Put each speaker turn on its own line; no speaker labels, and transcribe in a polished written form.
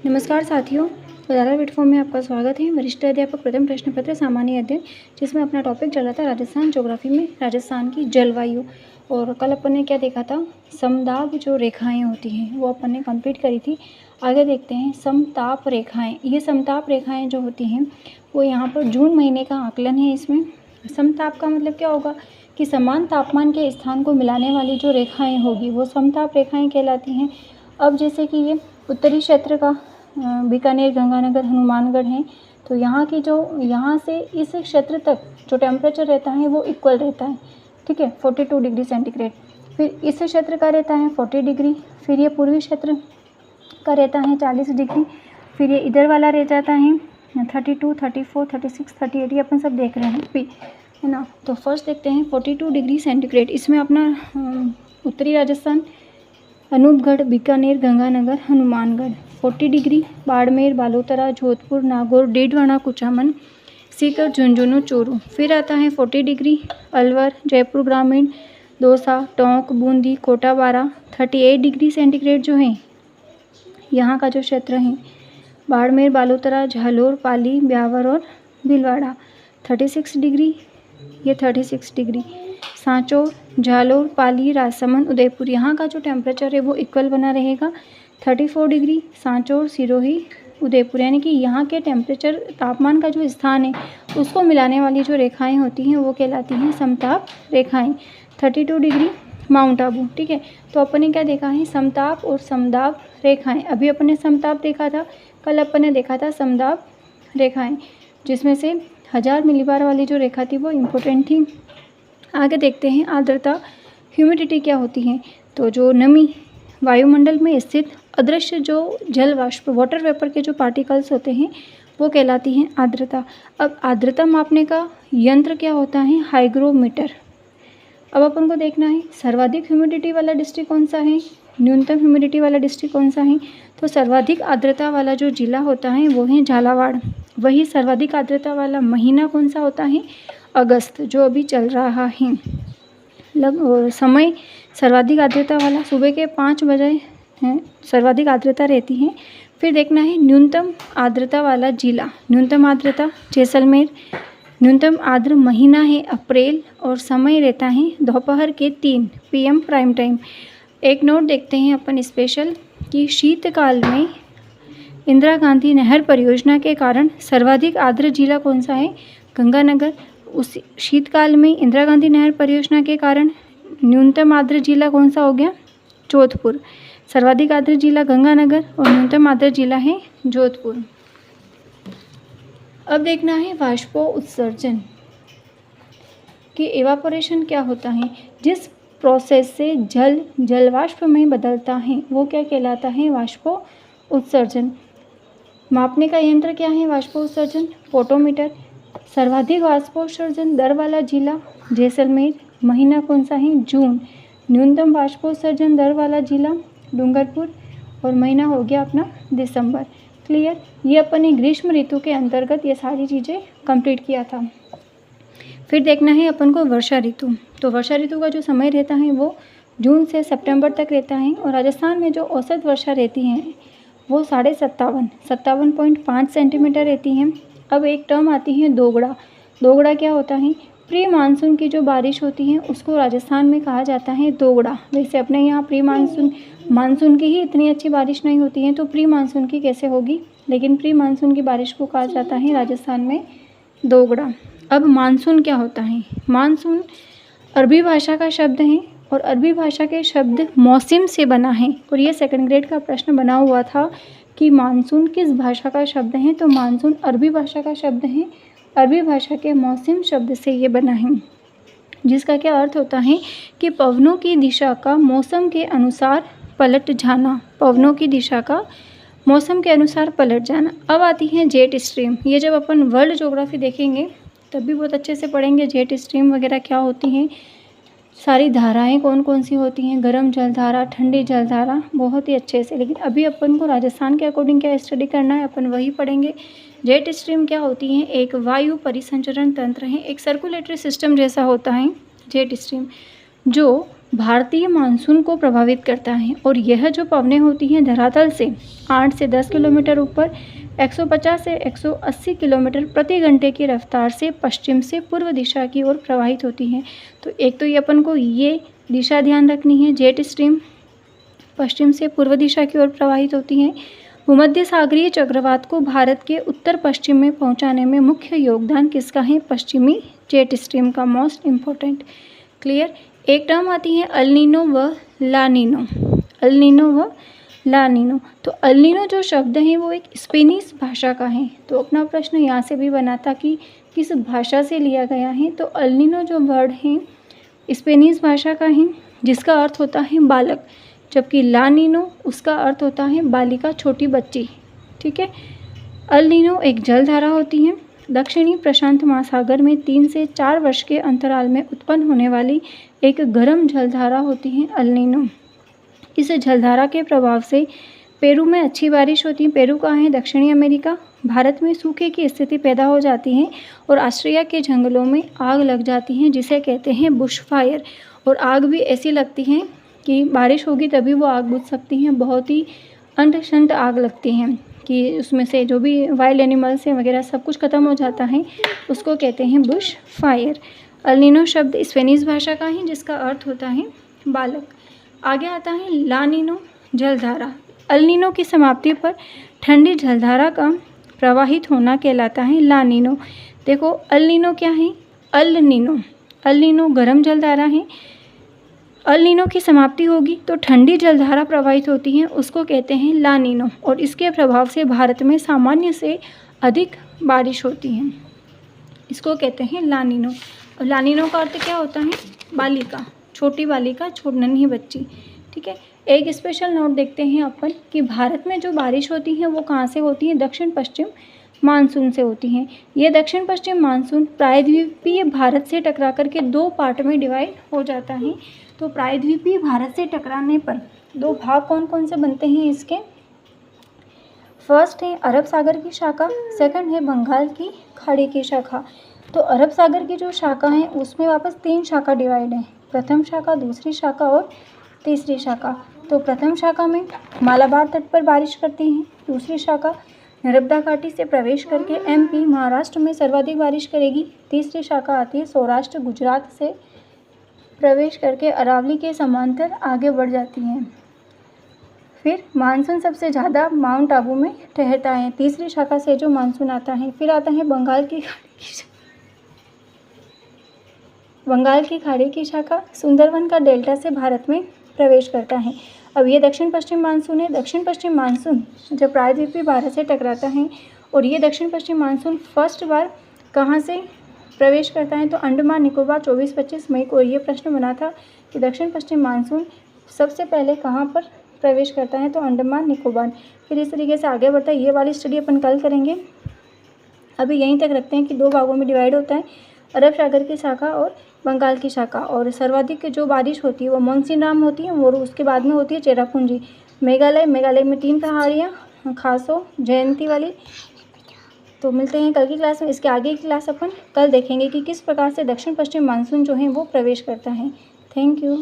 नमस्कार साथियों, उजाला प्लेटफॉर्म में आपका स्वागत है। वरिष्ठ अध्यापक प्रथम प्रश्न पत्र सामान्य अध्ययन, जिसमें अपना टॉपिक चल रहा था राजस्थान ज्योग्राफी में राजस्थान की जलवायु। और कल अपन ने क्या देखा था, समदाब जो रेखाएं होती हैं वो अपन ने कंप्लीट करी थी। आगे देखते हैं समताप रेखाएं। ये समताप रेखाएं जो होती हैं वो यहाँ पर जून महीने का आकलन है। इसमें समताप का मतलब क्या होगा कि समान तापमान के स्थान को मिलाने वाली जो रेखाएँ होगी वो समताप रेखाएँ कहलाती हैं। अब जैसे कि ये उत्तरी क्षेत्र का बीकानेर, गंगानगर, हनुमानगढ़ हैं, तो यहाँ की जो यहाँ से इस क्षेत्र तक जो टेम्परेचर रहता है वो इक्वल रहता है, ठीक है, 42 डिग्री सेंटीग्रेड। फिर इस क्षेत्र का रहता है 40 डिग्री, फिर ये पूर्वी क्षेत्र का रहता है 40 डिग्री, फिर ये इधर वाला रह जाता है 32, 34, 36, 38, ये अपन सब देख रहे हैं पी, है ना। तो फर्स्ट देखते हैं 42 डिग्री सेंटीग्रेड। इसमें अपना उत्तरी राजस्थान, अनूपगढ़, बीकानेर, गंगानगर, हनुमानगढ़। 40 डिग्री बाड़मेर, बालोतरा, जोधपुर, नागौर, डीडवाना, कुचामन, सीकर, झुंझुनू, चूरू। फिर आता है 40 डिग्री अलवर, जयपुर ग्रामीण, दौसा, टोंक, बूंदी, कोटा, बारा। 38 डिग्री सेंटीग्रेड जो है यहाँ का जो क्षेत्र है बाड़मेर, बालोतरा, झालोर, पाली, ब्यावर और भीलवाड़ा। 36 डिग्री, ये 36 डिग्री सांचौर, झालोर, पाली, राजसमंद, उदयपुर। यहाँ का जो टेम्परेचर है वो इक्वल बना रहेगा। 34 डिग्री सांचौर, सिरोही, उदयपुर, यानी कि यहाँ के टेम्परेचर तापमान का जो स्थान है उसको मिलाने वाली जो रेखाएं होती हैं वो कहलाती हैं समताप रेखाएं। 32 डिग्री माउंट आबू, ठीक है। तो अपन ने क्या देखा है, समताप और समदाब रेखाएं। अभी अपन ने समताप देखा था, कल अपन ने देखा था समदाब रेखाएं, जिसमें से 1000 मिलीबार वाली जो रेखा थी वो इम्पोर्टेंट थी। आगे देखते हैं आर्द्रता, ह्यूमिडिटी क्या होती है। तो जो नमी वायुमंडल में स्थित अदृश्य जो जल वाष्प, वाटर वेपर के जो पार्टिकल्स होते हैं वो कहलाती हैं आर्द्रता। अब आर्द्रता मापने का यंत्र क्या होता है, हाइग्रोमीटर। अब अपन को देखना है सर्वाधिक ह्यूमिडिटी वाला डिस्ट्रिक्ट कौन सा है, न्यूनतम ह्यूमिडिटी वाला डिस्ट्रिक्ट कौन सा है। तो सर्वाधिक आर्द्रता वाला जो जिला होता है वो है झालावाड़। वही सर्वाधिक आर्द्रता वाला महीना कौन सा होता है, अगस्त, जो अभी चल रहा है। समय सर्वाधिक आर्द्रता वाला सुबह के 5 बजे हैं, सर्वाधिक आर्द्रता रहती है। फिर देखना है न्यूनतम आर्द्रता वाला जिला, न्यूनतम आर्द्रता जैसलमेर, न्यूनतम आर्द्र महीना है अप्रैल, और समय रहता है दोपहर के 3 PM प्राइम टाइम। एक नोट देखते हैं अपन स्पेशल कि शीतकाल में इंदिरा गांधी नहर परियोजना के कारण सर्वाधिक आर्द्र जिला कौन सा है, गंगानगर। उस शीतकाल में इंदिरा गांधी नहर परियोजना के कारण न्यूनतम आर्द्र जिला कौन सा हो गया, जोधपुर। सर्वाधिक आर्द्र जिला गंगानगर और न्यूनतम आर्द्र जिला है जोधपुर। अब देखना है वाष्पो उत्सर्जन कि एवापोरेशन क्या होता है। जिस प्रोसेस से जल जलवाष्प में बदलता है वो क्या कहलाता है, वाष्पो उत्सर्जन। मापने का यंत्र क्या है वाष्पो उत्सर्जन, फोटोमीटर। सर्वाधिक वाष्पोत्सर्जन दर वाला जिला जैसलमेर, महीना कौन सा है, जून। न्यूनतम वाष्पोत्सर्जन दर वाला जिला डूंगरपुर, और महीना हो गया अपना दिसंबर। क्लियर। ये अपन ने ग्रीष्म ऋतु के अंतर्गत ये सारी चीज़ें कंप्लीट किया था। फिर देखना है अपन को वर्षा ऋतु। तो वर्षा ऋतु का जो समय रहता है वो जून से सितंबर तक रहता है, और राजस्थान में जो औसत वर्षा रहती है वो 57.5 सेंटीमीटर रहती है। अब एक टर्म आती है दोगड़ा। दोगड़ा क्या होता है, प्री मानसून की जो बारिश होती है उसको राजस्थान में कहा जाता है दोगड़ा। वैसे अपने यहाँ प्री मानसून की ही इतनी अच्छी बारिश नहीं होती है, तो प्री मानसून की कैसे होगी, लेकिन प्री मानसून की बारिश को कहा जाता है राजस्थान में दोगड़ा। अब मानसून क्या होता है, मानसून अरबी भाषा का शब्द है, और अरबी भाषा के शब्द मौसम से बना है। और ये सेकंड ग्रेड का प्रश्न बना हुआ था कि मानसून किस भाषा का शब्द है, तो मानसून अरबी भाषा का शब्द है। अरबी भाषा के मौसम शब्द से ये बना है, जिसका क्या अर्थ होता है कि पवनों की दिशा का मौसम के अनुसार पलट जाना। पवनों की दिशा का मौसम के अनुसार पलट जाना। अब आती है जेट स्ट्रीम। ये जब अपन वर्ल्ड ज्योग्राफी देखेंगे तब भी बहुत अच्छे से पढ़ेंगे जेट स्ट्रीम वगैरह क्या होती हैं, सारी धाराएं कौन कौन सी होती हैं, गर्म जलधारा, ठंडी जलधारा, बहुत ही अच्छे से। लेकिन अभी अपन को राजस्थान के अकॉर्डिंग क्या स्टडी करना है, अपन वही पढ़ेंगे। जेट स्ट्रीम क्या होती हैं, एक वायु परिसंचरण तंत्र है, एक सर्कुलेटरी सिस्टम जैसा होता है जेट स्ट्रीम, जो भारतीय मानसून को प्रभावित करता है और यह जो पवनें होती हैं धरातल से 8 से 10 किलोमीटर ऊपर 150 से 180 किलोमीटर प्रति घंटे की रफ्तार से पश्चिम से पूर्व दिशा की ओर प्रवाहित होती हैं। तो एक तो ये अपन को ये दिशा ध्यान रखनी है, जेट स्ट्रीम पश्चिम से पूर्व दिशा की ओर प्रवाहित होती हैं। भूमध्य सागरीय चक्रवात को भारत के उत्तर पश्चिम में पहुंचाने में मुख्य योगदान किसका है? पश्चिमी जेट स्ट्रीम का, मोस्ट इम्पोर्टेंट। क्लियर। एक टर्म आती है अल नीनो व ला नीनो, अल नीनो व ला नीनो। तो अल नीनो जो शब्द है वो एक स्पेनिश भाषा का है। तो अपना प्रश्न यहाँ से भी बना था कि किस भाषा से लिया गया है। तो अल नीनो जो वर्ड है स्पेनिश भाषा का है जिसका अर्थ होता है बालक, जबकि ला नीनो उसका अर्थ होता है बालिका, छोटी बच्ची। ठीक है। अल नीनो एक जलधारा होती है दक्षिणी प्रशांत महासागर में 3 से 4 वर्ष के अंतराल में उत्पन्न होने वाली एक गर्म जलधारा होती है अल नीनो। इस जलधारा के प्रभाव से पेरू में अच्छी बारिश होती है। पेरू कहाँ है? दक्षिणी अमेरिका। भारत में सूखे की स्थिति पैदा हो जाती है और ऑस्ट्रेलिया के जंगलों में आग लग जाती है जिसे कहते हैं बुश फायर। और आग भी ऐसी लगती है कि बारिश होगी तभी वो आग बुझ सकती हैं। बहुत ही अंतशंत आग लगती हैं कि उसमें से जो भी वाइल्ड एनिमल्स हैं वगैरह सब कुछ ख़त्म हो जाता है, उसको कहते हैं बुश फायर। अल नीनो शब्द स्पेनिश भाषा का है जिसका अर्थ होता है बालक। आगे आता है ला नीनो जलधारा। अल नीनो की समाप्ति पर ठंडी जलधारा का प्रवाहित होना कहलाता है ला नीनो। देखो अल नीनो क्या है? अल नीनो गर्म जलधारा है। अल नीनो की समाप्ति होगी तो ठंडी जलधारा प्रवाहित होती है, उसको कहते हैं ला नीनो। और इसके प्रभाव से भारत में सामान्य से अधिक बारिश होती है, इसको कहते हैं ला नीनो। और ला नीनो का अर्थ क्या होता है? बालिका, छोटी बालिका, नन्ही बच्ची। ठीक है। एक स्पेशल नोट देखते हैं अपन कि भारत में जो बारिश होती है वो कहाँ से होती है? दक्षिण पश्चिम मानसून से होती हैं। ये दक्षिण पश्चिम मानसून प्रायद्वीपीय भारत से टकरा करके 2 पार्ट में डिवाइड हो जाता है। तो प्रायद्वीपीय भारत से टकराने पर 2 भाग कौन कौन से बनते हैं इसके? फर्स्ट है अरब सागर की शाखा, सेकंड है बंगाल की खाड़ी की शाखा। तो अरब सागर की जो शाखा है उसमें वापस 3 शाखा डिवाइड है, प्रथम शाखा, दूसरी शाखा और तीसरी शाखा। तो प्रथम शाखा में मालाबार तट पर बारिश करती हैं, दूसरी शाखा नर्मदा घाटी से प्रवेश करके एमपी महाराष्ट्र में सर्वाधिक बारिश करेगी, तीसरी शाखा आती है सौराष्ट्र गुजरात से प्रवेश करके अरावली के समांतर आगे बढ़ जाती हैं। फिर मानसून सबसे ज़्यादा माउंट आबू में ठहरता है, तीसरी शाखा से जो मानसून आता है। फिर आता है बंगाल की खाड़ी की शाखा, सुंदरवन का डेल्टा से भारत में प्रवेश करता है। अब ये दक्षिण पश्चिम मानसून है। दक्षिण पश्चिम मानसून जब प्रायद्वीपीय भारत से टकराता है और ये दक्षिण पश्चिम मानसून फर्स्ट बार कहाँ से प्रवेश करता है? तो अंडमान निकोबार 24-25 मई को ये प्रश्न बना था कि दक्षिण पश्चिम मानसून सबसे पहले कहाँ पर प्रवेश करता है? तो अंडमान निकोबार। फिर इस तरीके से आगे बढ़ता है। ये वाली स्टडी अपन कल करेंगे, अभी यहीं तक रखते हैं कि 2 भागों में डिवाइड होता है, अरब सागर की शाखा और बंगाल की शाखा। और सर्वाधिक जो बारिश होती है वो मोनसीनराम होती है और उसके बाद में होती है चेरापूंजी। मेघालय में 3 पहाड़ियाँ, खासो, जयंती वाली। तो मिलते हैं कल की क्लास में। इसके आगे की क्लास अपन कल देखेंगे कि किस प्रकार से दक्षिण पश्चिम मानसून जो है वो प्रवेश करता है। Thank you.